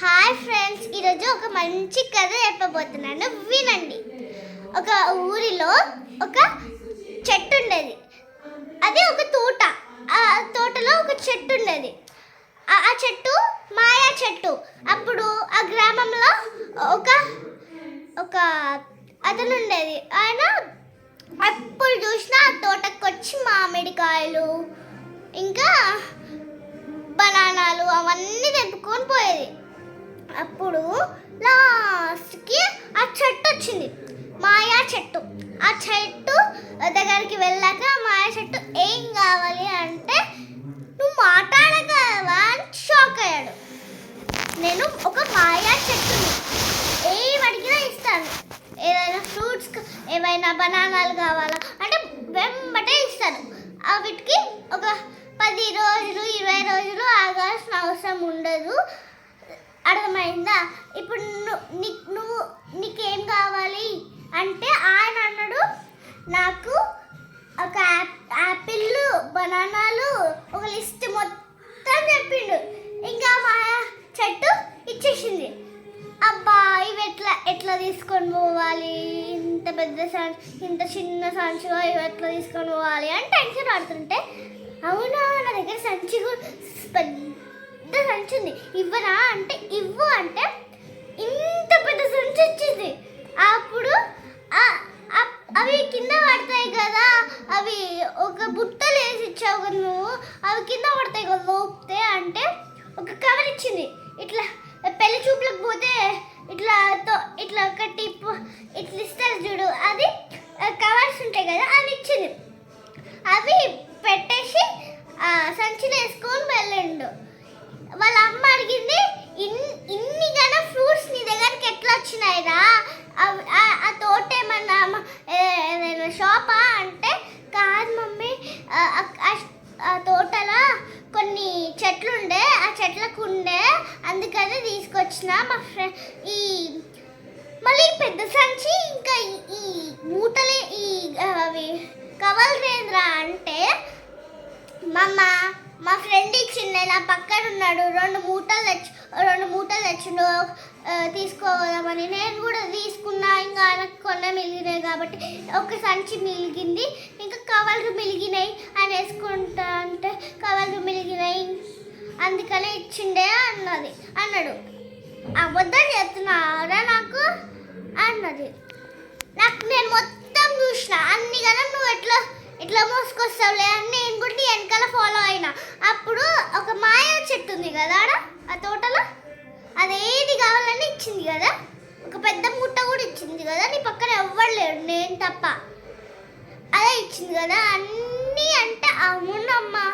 Hi friends, ఈరోజు ఒక మంచి కథ చెప్పబోతున్నాను, వినండి. ఒక ఊరిలో ఒక చెట్టు ఉండేది. అది ఒక తోట. ఆ తోటలో ఒక చెట్టు ఉండేది. ఆ చెట్టు మాయా చెట్టు. అప్పుడు ఆ గ్రామంలో ఒక ఒక అతను ఉండేది. ఆయన ఎప్పుడు చూసినా ఆ తోటకు వచ్చి మామిడికాయలు ఇంకా బనానాలు అవన్నీ తెంపుకొని పోయేది. అప్పుడు లాస్ట్కి ఆ చెట్టు వచ్చింది, మాయా చెట్టు. ఆ చెట్టు దగ్గరికి వెళ్ళాక మాయా చెట్టు ఏం కావాలి అంటే, నువ్వు మాట్లాడగలవా అని షాక్ అయ్యాడు. నేను ఒక మాయా చెట్టుని, ఏం అడిగినా ఇస్తాను. ఏదైనా ఫ్రూట్స్, ఏవైనా బనానాలు కావాలా అంటే వెంబటే ఇస్తాను. వీటికి ఒక 10 రోజులు 20 రోజులు ఆగాల్సిన అవసరం ఉండదు. అర్థమైందా? ఇప్పుడు నీకేం కావాలి అంటే ఆయన అన్నాడు, నాకు ఒక యాపిల్ బనానాలు ఒక లిస్ట్ మొత్తం చెప్పిండు. ఇంకా మాయా చెట్టు ఇచ్చేసింది. అబ్బా, ఇవి ఎట్లా తీసుకొని పోవాలి, ఇంత పెద్ద ఇంత చిన్న సంచిలో ఇవి ఎట్లా తీసుకొని పోవాలి అని టెన్షన్ పడుతుంటే, అవునా నా దగ్గర సంచి పెద్ద సంచి ఉంది, ఇవ్వరా అంటే ఇవ్వు అంటే ఇంత పెద్ద సంచి ఇచ్చింది. అప్పుడు అవి కింద పడతాయి కదా, అవి ఒక బుట్టలు వేసి ఇచ్చావు కదా నువ్వు, అవి కింద పడతాయి కదా లోపితే అంటే ఒక కవర్ ఇచ్చింది. ఇట్లా పెళ్లి చూపులకు పోతే ఇట్లా ఒక టిప్ ఇట్లా ఇస్తారు చూడు, అది కవర్స్ ఉంటాయి కదా, అవి ఇచ్చింది. అవి పెట్టేసి సంచిలో వేసుకొని వెళ్ళండు. వాళ్ళ అమ్మ అడిగింది, ఇన్ని గన ఫ్రూట్స్ నీ దగ్గరికి ఎట్లా వచ్చినాయిరా, ఆ తోట ఏమన్నా ఏదైనా షాపా అంటే, కాదు మమ్మీ, ఆ తోటలో కొన్ని చెట్లు ఉండే, ఆ చెట్లకు ఉండే, అందుకని తీసుకొచ్చిన మా ఫ్రెండ్. మళ్ళీ పెద్ద సంచి ఇంకా ఈ మూటలే అవి కవలరేంద్రా అంటే, మా ఫ్రెండ్ ఇచ్చిండే, నా పక్కన ఉన్నాడు, 2 మూటలు తెచ్చిండు తీసుకోదామని. నేను కూడా తీసుకున్నా, ఇంకా ఆయనకు కొన్న మిలిగినాయి కాబట్టి ఒక సంచి మిలిగింది, ఇంకా కవర్లు మిలిగినాయి. ఆయన వేసుకుంటా అంటే కవర్లు మిలిగినాయి, అందుకనే ఇచ్చిండే అన్నాడు. అబద్ధం చెప్తున్నారా నాకు అన్నది. నేను మొత్తం చూసిన, అన్ని గనం నువ్వు ఎట్లా మోసుకొస్తావులే అని నేను కూడా నీ వెనకాల ఫాలో అయినా. అప్పుడు ఒక మాయా చెట్టు ఉంది కదా ఆ తోటలో, అదేది కావాలని ఇచ్చింది కదా, ఒక పెద్ద మూట కూడా ఇచ్చింది కదా, నీ పక్కన ఎవ్వరు లేడు నేను తప్ప, అదే ఇచ్చింది కదా అన్నీ అంటే. అవునమ్మా,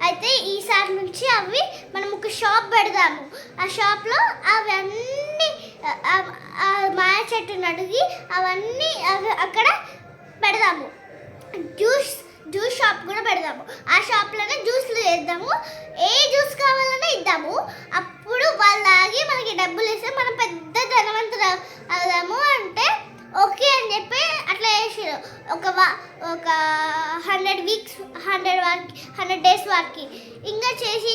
అయితే ఈసారి నుంచి అవి మనం ఒక షాప్ పెడదాము, ఆ షాప్లో అవన్నీ మాయా చెట్టుని అడిగి అవన్నీ అక్కడ పెడదాము. జ్యూస్ షాప్ కూడా పెడదాము, ఆ షాప్లోనే జ్యూస్లు చేద్దాము, ఏ జ్యూస్ కావాలన్నా ఇద్దాము. అప్పుడు వాళ్ళు ఆగి మనకి డబ్బులు ఇస్తే మనం పెద్ద ధనవంతులు అవుదాము అంటే ఓకే అని చెప్పి అట్లా చేసారు. ఒక 100 డేస్ వరకు ఇంకా చేసి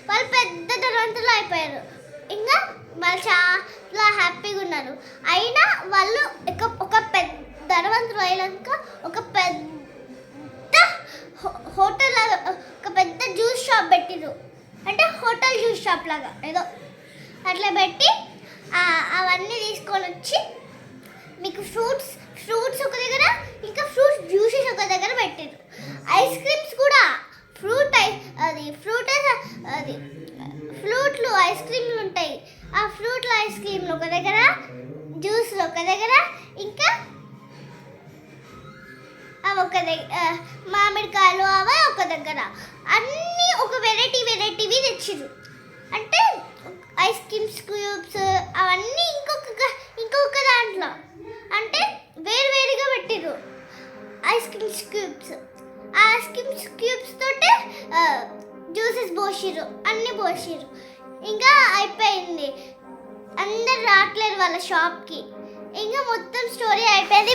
వాళ్ళు పెద్ద ధనవంతులు అయిపోయారు. ఇంకా వాళ్ళు చాలా హ్యాపీగా ఉన్నారు. అయినా వాళ్ళు ఒక పెద్ద ధనవంతులు అయ్యాక ఒక పెద్ద హోటల్ లాగా, ఒక పెద్ద జ్యూస్ షాప్ పెట్టిరు. అంటే హోటల్ జ్యూస్ షాప్ లాగా ఏదో అట్లా పెట్టి అవన్నీ తీసుకొని వచ్చి మీకు ఫ్రూట్స్ ఒక దగ్గర, ఇంకా ఫ్రూట్స్ జ్యూసెస్ ఒక దగ్గర పెట్టిరు. ఐస్ క్రీమ్స్ కూడా ఫ్రూట్లు ఐస్ క్రీమ్లు ఉంటాయి, ఆ ఫ్రూట్లు ఐస్ క్రీమ్లు ఒక దగ్గర, జ్యూస్లు ఒక దగ్గర, ఇంకా అవి ఒక దగ్గర, మామిడికాయలు అవి ఒక దగ్గర, అన్నీ ఒక వెరైటీవి తెచ్చిరు. అంటే ఐస్ క్రీమ్స్ క్యూబ్స్ అవన్నీ ఇంకొక దాంట్లో, అంటే వేరుగా పెట్టిరు ఐస్ క్రీమ్స్ క్యూబ్స్. ఆ ఐస్ క్రీమ్స్ క్యూబ్స్ తోటి జ్యూసెస్ అన్నీ పోసిరు. ఇంకా అయిపోయింది, అందరు రావట్లేదు వాళ్ళ షాప్కి. ఇంకా మొత్తం స్టోరీ అయిపోయింది.